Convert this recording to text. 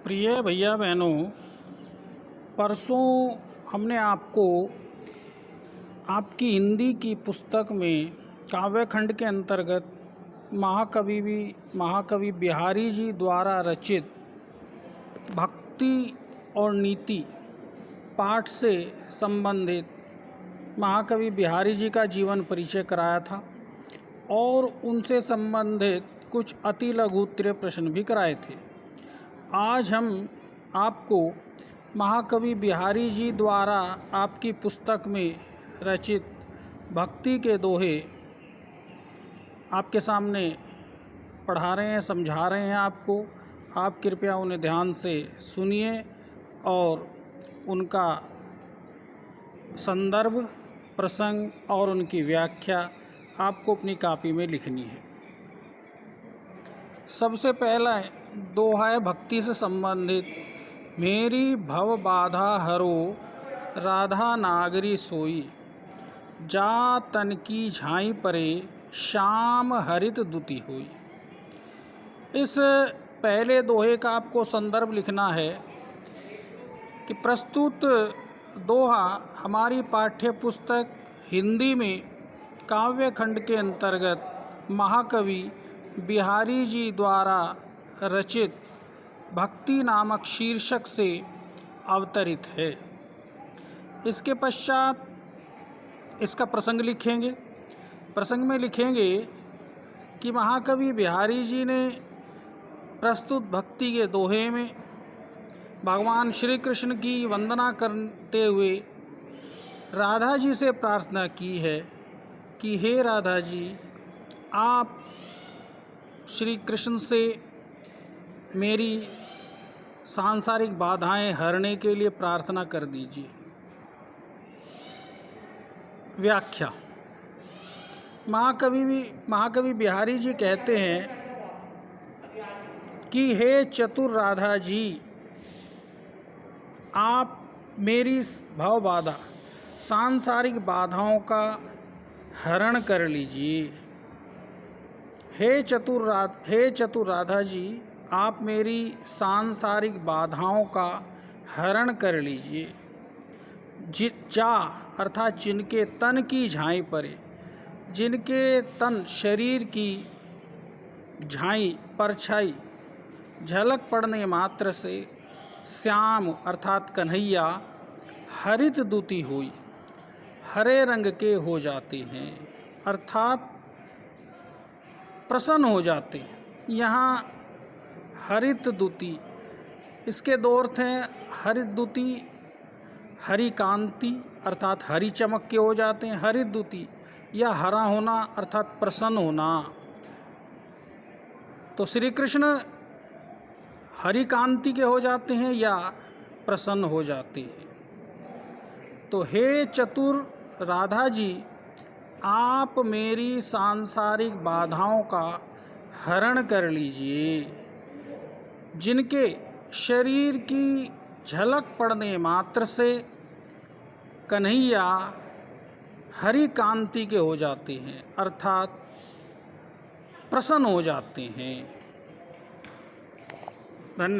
प्रिय भैया बहनों, परसों हमने आपको आपकी हिंदी की पुस्तक में काव्यखंड के अंतर्गत महाकवि बिहारी जी द्वारा रचित भक्ति और नीति पाठ से संबंधित महाकवि बिहारी जी का जीवन परिचय कराया था और उनसे संबंधित कुछ अति लघु उत्तरीय प्रश्न भी कराए थे। आज हम आपको महाकवि बिहारी जी द्वारा आपकी पुस्तक में रचित भक्ति के दोहे आपके सामने पढ़ा रहे हैं, समझा रहे हैं आपको। आप कृपया उन्हें ध्यान से सुनिए और उनका संदर्भ, प्रसंग और उनकी व्याख्या आपको अपनी कॉपी में लिखनी है। सबसे पहला दोहा है भक्ति से संबंधित। मेरी भव बाधा हरो राधा नागरी सोई, जा तन की झाई परे श्याम हरित दुति होई। इस पहले दोहे का आपको संदर्भ लिखना है कि प्रस्तुत दोहा हमारी पाठ्य पुस्तक हिंदी में काव्यखंड के अंतर्गत महाकवि बिहारी जी द्वारा रचित भक्ति नामक शीर्षक से अवतरित है। इसके पश्चात इसका प्रसंग लिखेंगे। प्रसंग में लिखेंगे कि महाकवि बिहारी जी ने प्रस्तुत भक्ति के दोहे में भगवान श्री कृष्ण की वंदना करते हुए राधा जी से प्रार्थना की है कि हे राधा जी, आप श्री कृष्ण से मेरी सांसारिक बाधाएं हरने के लिए प्रार्थना कर दीजिए। व्याख्या। महाकवि बिहारी जी कहते हैं कि हे चतुर राधा जी, आप मेरी भव बाधा, सांसारिक बाधाओं का हरण कर लीजिए। हे चतुर राधा जी, आप मेरी सांसारिक बाधाओं का हरण कर लीजिए। जा अर्थात जिनके तन की झाई परे, जिनके तन शरीर की झाई परछाई झलक पड़ने मात्र से श्याम अर्थात कन्हैया हरित दुति हुई, हरे रंग के हो जाते हैं, अर्थात प्रसन्न हो जाते हैं। यहाँ हरित दुति, इसके दो अर्थ हैं। हरित दुति हरी कांति अर्थात हरी चमक के हो जाते हैं। हरित दुति या हरा होना अर्थात प्रसन्न होना। तो श्री कृष्ण हरी कांति के हो जाते हैं या प्रसन्न हो जाते हैं। तो हे चतुर राधा जी, आप मेरी सांसारिक बाधाओं का हरण कर लीजिए। जिनके शरीर की झलक पड़ने मात्र से कन्हैया हरी कांति के हो जाते हैं, अर्थात प्रसन्न हो जाते हैं। धन्यवाद।